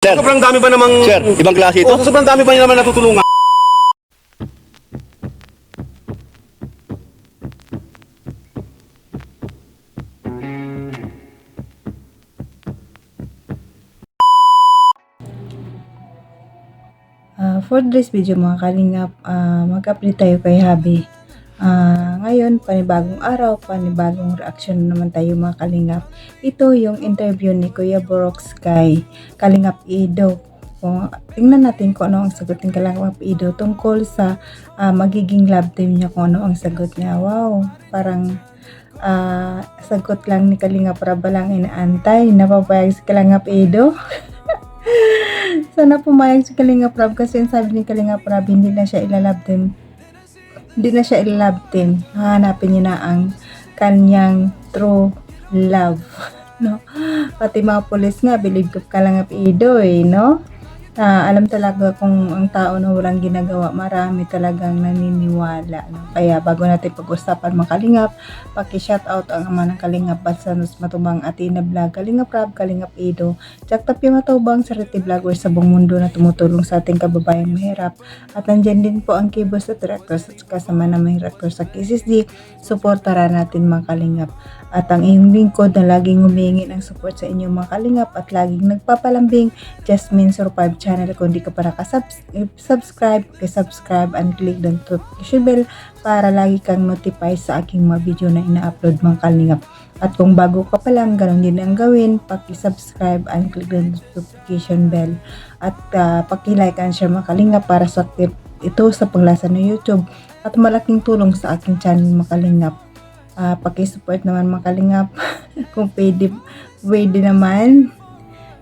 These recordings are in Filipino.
Sir, Sobrang dami ba namang... sir, ibang klase ito? Sobrang dami ba naman natutulungan? For today's video mga kalingap, mag-update tayo kay Habi. Ngayon, panibagong araw, panibagong reaction naman tayo mga kalingap. Ito yung interview ni Kuya Borox kay Kalingap Ido. Tingnan natin kung ano ang sagot ng Kalingap Ido tungkol sa magiging love team niya, kung ano ang sagot niya. Wow, parang sagot lang ni Kalingap Rab lang inaantay. Napapayag si Kalingap Ido. Sana pumayag si Kalingap Rab kasi sabi ni Kalingap Rab hindi na siya ilalove team. Hindi na siya ilalove team. Hahanapin niya na ang kanyang true love. No? Pati mga pulis nga, believe ko Kalingap Ido no? Alam talaga kung ang tao na walang ginagawa, marami talagang naniniwala. No? Kaya bago natin pag-usapan mga Kalingap, paki-shoutout ang ama ng Kalingap Batsanus Matubang Atina Vlog, Kalingap Rab, Kalingap Ido, Jack Tapia Matubang, Sariti Vlogger sa buong mundo na tumutulong sa ating kababayang mahirap. At nandyan din po ang Kibos at Directors at kasama na mahirap sa KCSD. Suportaran natin mga Kalingap. At ang iyong lingkod na laging humingi ng support sa inyong mga Kalingap at laging nagpapalambing, Jasmine Survive channel. Kung di ka pa nakasubscribe, subscribe and click the notification bell para lagi kang notify sa aking mga video na ina-upload mga Kalingap. At kung bago ka pa lang, ganun din ang gawin, paki-subscribe and click the notification bell. At paki-like and share mga Kalingap para sa ito sa paglasa ng YouTube at malaking tulong sa aking channel mga Kalingap. Paki-support naman mga Kalingap kung pwede naman,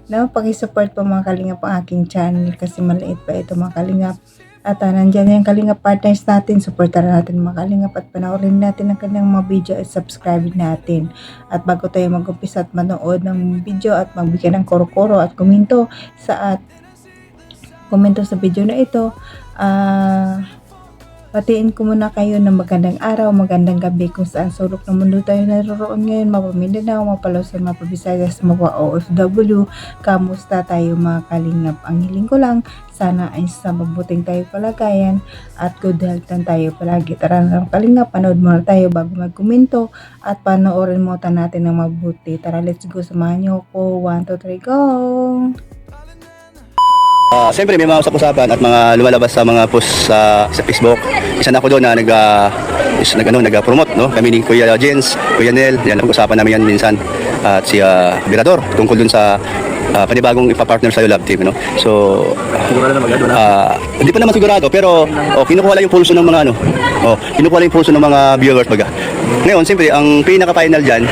no? Paki-support po mga Kalingap ang aking channel kasi maliit pa ito mga Kalingap. At nandyan yung Kalingap partners natin, supportaran natin mga Kalingap at panoorin natin ang kanyang mga video at subscribe natin. At bago tayo mag-umpisa at manood ng video at magbigay ng koro-koro at komento sa video na ito, patiin ko muna kayo ng magandang araw, magandang gabi kung saan sulok ng mundo tayo naroon ngayon, mapa Mindanao, mapa Luzon, mapa Visayas, mapa OFW. Kamusta tayo mga Kalingap? Ang hiling ko lang, sana ay sa mabuting tayo kalagayan at good health lang tayo palagi. Tara na lang Kalingap, panood muna tayo bago magkomento at panoorin mo natin ng mabuti. Tara, let's go, samahan niyo ako. 1, 2, 3, go! Siyempre may mga usap-usapan at mga lumalabas sa mga post sa Facebook. Isa na ako doon na nag-promote, no? Kami ni Kuya Jens, Kuya Nel, yan ang usapan namin yan minsan. At si Birador tungkol doon sa panibagong ipapartner sa love team, no? So hindi pa naman sigurado pero kinukuha lang yung pulso ng mga kinukuha lang yung pulso ng mga viewers baga. Ngayon, siyempre ang pinaka-final diyan,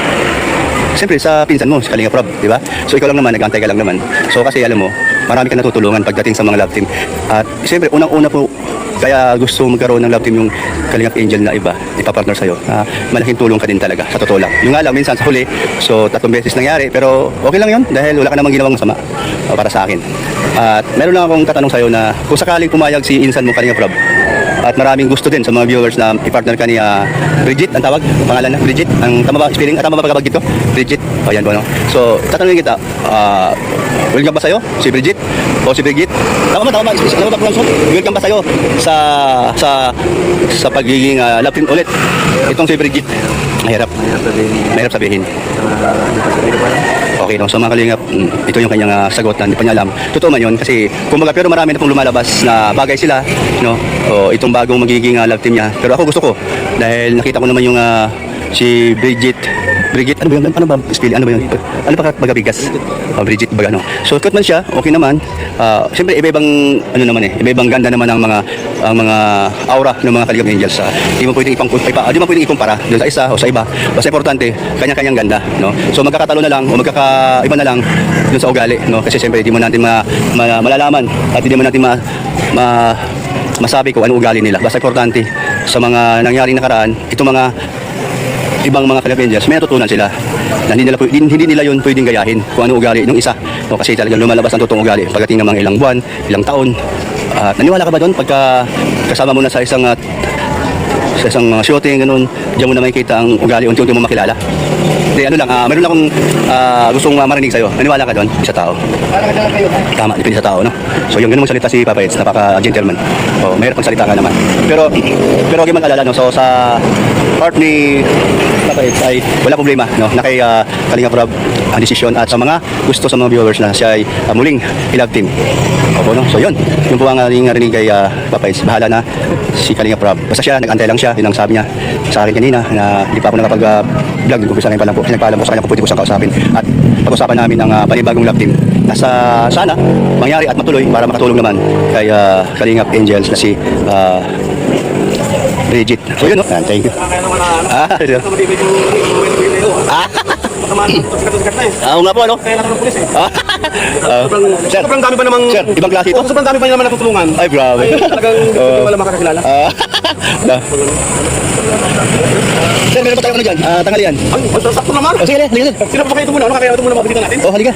siyempre sa pinsan mo, si Kalingap Rab, di ba? So ikaw lang naman, nag-antay ka lang naman. So kasi alam mo, marami ka natutulungan pagdating sa mga love team. At siyempre, unang-una po, kaya gusto magkaroon ng love team yung Kalingap Angel na iba, ipapartner sa'yo. Malaking tulong ka din talaga, sa totoo lang. Yung nga lang, minsan sa huli, so 3 beses nangyari, pero okay lang yun dahil wala ka namang ginawang masama para sa akin. At meron lang akong tatanong sa'yo na kung sakaling pumayag si insan mo, Kalingap Rab, at maraming gusto din sa mga viewers na i-partner ka ni Bridget, ang tawag, pangalan na Bridget, ang tama ba spelling, tama ba pagkabagit ko? Bridget, ayan po, no? So, tatanungin kita, welcome ba sa'yo, si Bridget, o si Bridget? Tama ba pronounce? Welcome ba sa'yo sa pagiging love team ulit? Itong si Bridget, mahirap sabihin. Okay, no? So mga Kalingap, ito yung kanyang sagot na hindi pa niya alam. Totoo man yun kasi kumbaga pero marami na pong lumalabas na bagay sila, no? O itong bagong magiging love team niya. Pero ako gusto ko dahil nakita ko naman yung si Bridget, ano ba yun? Ano ba spell? Ano ba yun? Ano ba magabigas? Bridget ba ano? So cute man siya, okay naman. Siyempre iba-ibang iba-ibang ganda naman ang mga aura ng mga Kalingap Angels. Di mo pwedeng ikumpara doon sa isa o sa iba. Basta importante, kanya-kanyang ganda, no? So magkakatalo na lang o magkakaiba na lang doon sa ugali, no? Kasi siyempre di mo natin malalaman at hindi mo natin masabi kung ano ugali nila. Basta importante sa mga nangyaring nakaraan, itong mga ibang mga Kalingap Angels, may natutunan sila na hindi nila yun pwedeng gayahin kung ano ugali ng isa, no? Kasi talagang lumalabas ang totoong ugali pagdating ng mga ilang buwan, ilang taon. Naniwala ka ba doon pagka kasama mo na sa isang sa isang shooting, ganun, diyan mo na makikita ang ugali, unti-unti mo makilala. Hindi, ano lang, meron lang akong gustong marinig sa'yo. Naniwala ka doon sa tao. Tama, depende sa tao, no? So yung ganun magsalita si Papa Eds, napaka-gentleman. O, mahirap magsalita ka naman. Pero huwag yung mag-alala, no? So sa part ni Papa Eds ay wala problema, no? Na kay Kalinga Prab ang desisyon at sa mga gusto sa mga viewers na siya ay muling i-love team. Opo, no? So yun po ang ating narinig kay Papa Eds. Bahala na si Kalinga Prab. Basta siya, nag-antay lang siya. Yun ang sabi niya sa akin kanina na hindi pa ako nakapag-vlog. Nag-umpisa ngayon pa lang po. Pinagpaalam ko sa kanya kung pwede ko siyang kausapin. At pag-usapan namin ang panibagong love team na sana mangyari at matuloy para makatulong naman kay Kalingap Angels na si Bridget. So yun, no? Thank you. Yun. Oo nga po, ano? Kaya natin ng pulis eh. Sir, Sobrang dami pa namang... sir, ibang klase ito? Sobrang dami pa naman natutulungan. Ay, grabe. Ay, talagang wala makakakilala. Sir, meron pa tayo ano dyan? Tanghalian. Ay, sakto naman. O, sige, halika, sir. Sino pa kayo ito muna? Ano kaya ito muna mabigyan natin? O, halika.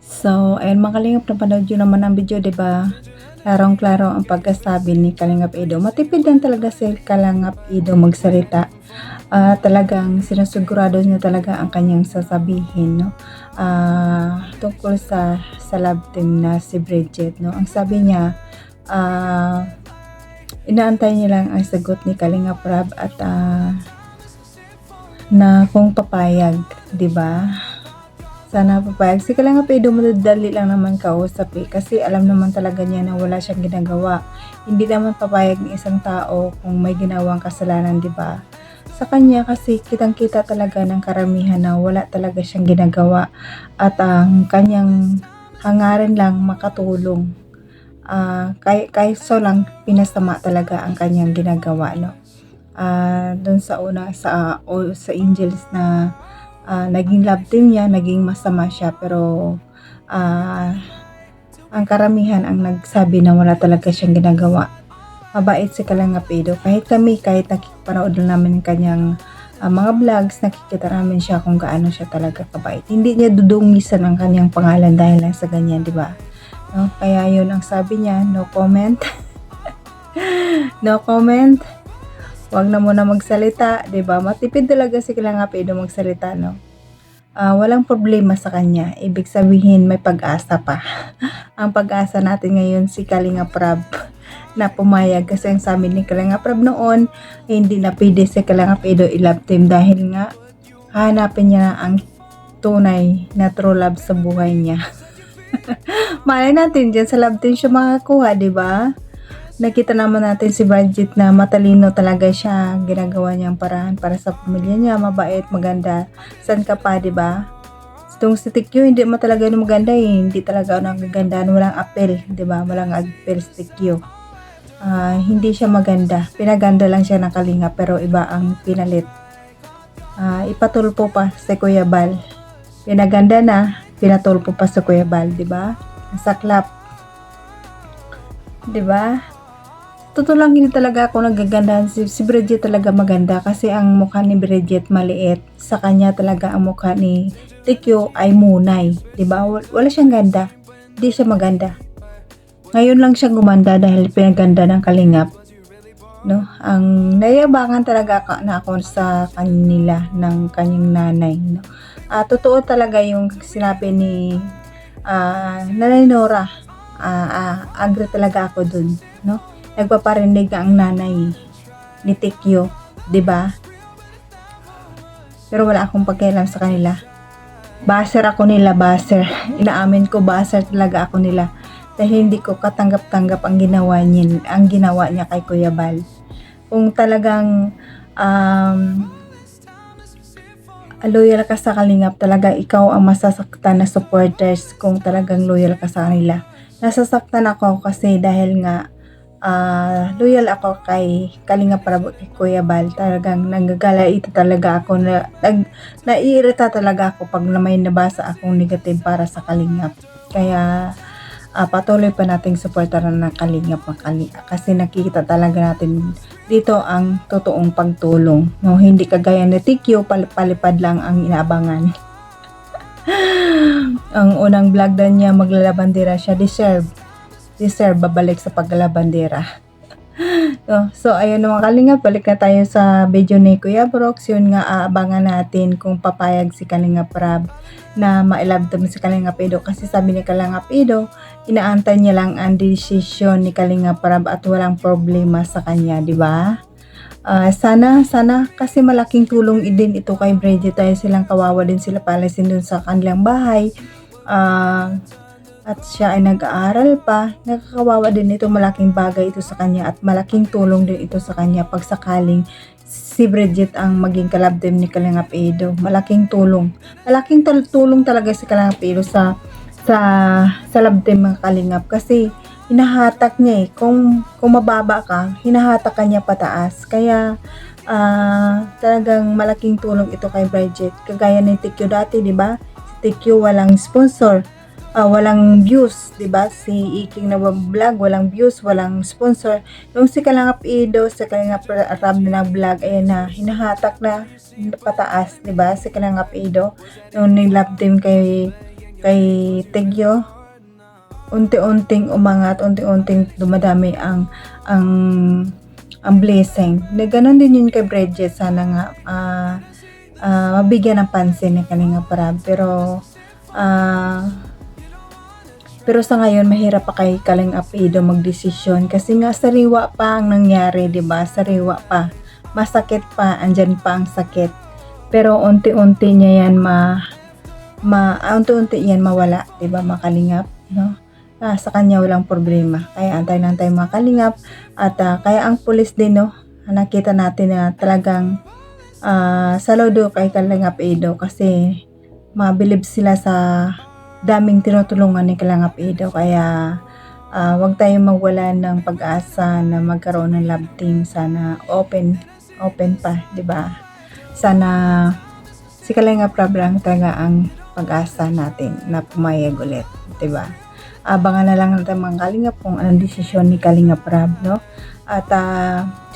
So, ayun mga kalingap, napanood yun naman ang video, di ba? Klarong-klaro ang pagkasabi ni Kalingap Edo. Matipid lang talaga si Kalingap Edo magsalita. Talagang sinusigurado niya talaga ang kanyang sasabihin, no? Tungkol sa love team na si Bridget, no? Ang sabi niya, inaantay niya lang ang sagot ni Kalingap Rab at na kung papayag, di ba? Sana papayag. Si Kalingap Edo madadali lang naman kausap kasi alam naman talaga niya na wala siyang ginagawa. Hindi naman papayag ng isang tao kung may ginawang kasalanan, di ba? Sa kanya kasi kitang-kita talaga ng karamihan na wala talaga siyang ginagawa at ang kanyang hangarin lang makatulong. Kaysa lang pinasama talaga ang kanyang ginagawa, no? Doon sa una sa Angels na naging love team niya, naging masama siya, pero ang karamihan ang nagsabi na wala talaga siyang ginagawa. Mabait si Kalingap Edo. Kahit nakikipanood lang namin yung kanyang mga vlogs, nakikita namin siya kung gaano siya talaga kabait. Hindi niya dudungisan ang kanyang pangalan dahil lang sa ganyan, di ba? No? Kaya yun ang sabi niya, no comment. No comment. Huwag na muna magsalita, 'di ba? Matipid talaga si Kalingap Edo magsalita, no? Walang problema sa kanya. Ibig sabihin may pag-asa pa. Ang pag-asa natin ngayon si Kalingap Rab na pumayag kasi ang sabi ni Kalingap Rab noon, hindi na pwede si Kalingap Edo i-love team dahil nga hanapin niya na ang tunay na true love sa buhay niya. Malay natin dyan sa love team siya makakuha, 'di ba? Nakita naman natin si Bridget na matalino talaga siya, ginagawa niyang paraan para sa pamilya niya, mabait, maganda. San ka pa, di ba? Itong si Tikyo, hindi mo talaga maganda eh. Hindi talaga nagagandaan, walang apel, di ba? Walang apel si Tikyo. Hindi siya maganda. Pinaganda lang siya ng Kalinga, pero iba ang pinalit. Ipatulpo pa si Kuya Bal. Pinaganda na, pinatulpo pa si Kuya Bal, di ba? Saklap. Di ba? Totoo lang, hindi talaga ako nagagandahan. Si Bridget talaga maganda kasi ang mukha ni Bridget maliit. Sa kanya talaga ang mukha ni Tikyo ay munay. Diba? Wala siyang ganda. Hindi siya maganda. Ngayon lang siya gumanda dahil pinaganda ng Kalingap. No? Ang nayabangan talaga ako sa kanila ng kanyang nanay. No? Totoo talaga yung sinabi ni Nanay Nora. Agree talaga ako dun. No? Nagpaparinig ang nanay ni Tikyo, 'di ba? Pero wala akong pakialam sa kanila. Baser ako nila, baser. Inaamin ko, baser talaga ako nila. Dahil hindi ko katanggap-tanggap ang ginawa niya kay Kuya Bal. Kung talagang loyal ka sa Kalingap, talaga ikaw ang masasaktan na supporters kung talagang loyal ka sa kanila. Nasasaktan ako kasi dahil nga loyal ako kay Kalingap Rab, kay Kuya Bal. Talagang nagagalaita talaga ako, naiirita talaga ako pag may nabasa akong negative para sa Kalingap. Kaya patuloy pa nating suportahan ng Kalingap kasi nakikita talaga natin dito ang totoong pagtulong, no? Hindi kagaya ni Tikyo, palipad lang ang inaabangan. Ang unang vlog na niya, maglalabandera siya, deserve babalik sa paglalabandera. So, ayun mga Kalingap, balik na tayo sa video ni Kuya Brox. Yun nga, aabangan natin kung papayag si Kalingap Rab na mailabdom si Kalingap Edo. Kasi sabi ni Kalingap Edo, inaantay niya lang ang desisyon ni Kalingap Rab at walang problema sa kanya, di ba? Sana kasi malaking tulong din ito kay Bridget dahil silang kawawa din sila palasin dun sa kanilang bahay. At siya ay nag-aaral pa, nakakawawa din ito, malaking bagay ito sa kanya at malaking tulong din ito sa kanya pag sakaling si Bridget ang maging kalabdem ni Kalingap Edo. Malaking tulong talaga si Kalingap Edo sa labdem ng Kalingap kasi hinahatak niya kung mababa ka, hinahatak ka niya pataas. Kaya talagang malaking tulong ito kay Bridget. Kagaya ni TQ dati, di ba? Si TQ walang sponsor. Walang views, 'di ba? Si Iking na vlog, walang views, walang sponsor. Yung si Kalingap Edo, si Kalingap Rab na vlog, ayan na, hinahatak na pataas, 'di ba? Si Kalingap Edo, yung nilove din kay Tegyo, unti-unting umangat, unti-unting dumadami ang blessing. Na ganun din yun kay Bridget, sana nga mabigyan ng pansin ni Kalingap Rab. Pero sa ngayon, mahirap pa kay Kalingap Edo magdesisyon kasi nga sariwa pa ang nangyari, 'di ba? Sariwa pa. Masakit pa, andyan pa ang sakit. Pero unti-unti niya yan unti-unti yan mawala, 'di ba, mga Kalingap, no? Sa kanya walang problema. Kaya antay lang tayo mga Kalingap at kaya ang pulis din, no? Nakita natin na talagang saludo kay Kalingap Edo kasi mabilib sila sa daming tinutulungan ni Kalingap Edo. Kaya wag tayong magwala ng pag-asa na magkaroon ng love team. Sana open pa, 'di ba? Sana si Kalingap Rab lang talaga ang pag-asa natin na pumayag ulit, 'di ba? Abangan na lang natin mga Kalingap kung anong desisyon ni Kalingap Rab, no? At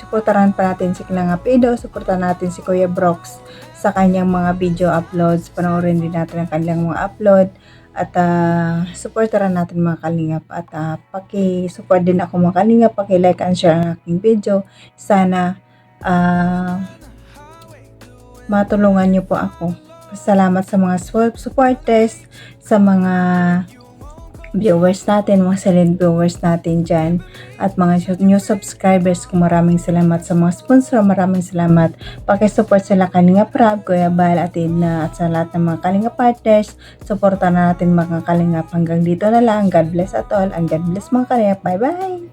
suportahan pa natin si Kalingap Edo, suportahan natin si Kuya Brox sa kanyang mga video uploads. Panoorin din natin ang kanilang mga upload. At supportaran natin mga Kalingap at paki-support din ako mga Kalingap, paki-like and share ang aking video. Sana matulungan niyo po ako. Salamat sa mga supporters, sa mga viewers natin, mga silent viewers natin dyan, at mga new subscribers ko. Maraming salamat sa mga sponsor, maraming salamat. Pakisupport sila Kalingap Rab, Kuya Bal at Edna, at sa lahat ng mga Kalingap partners. Supportan natin mga Kalingap. Hanggang dito na lang. God bless at all, and God bless mga Kalingap. Bye bye!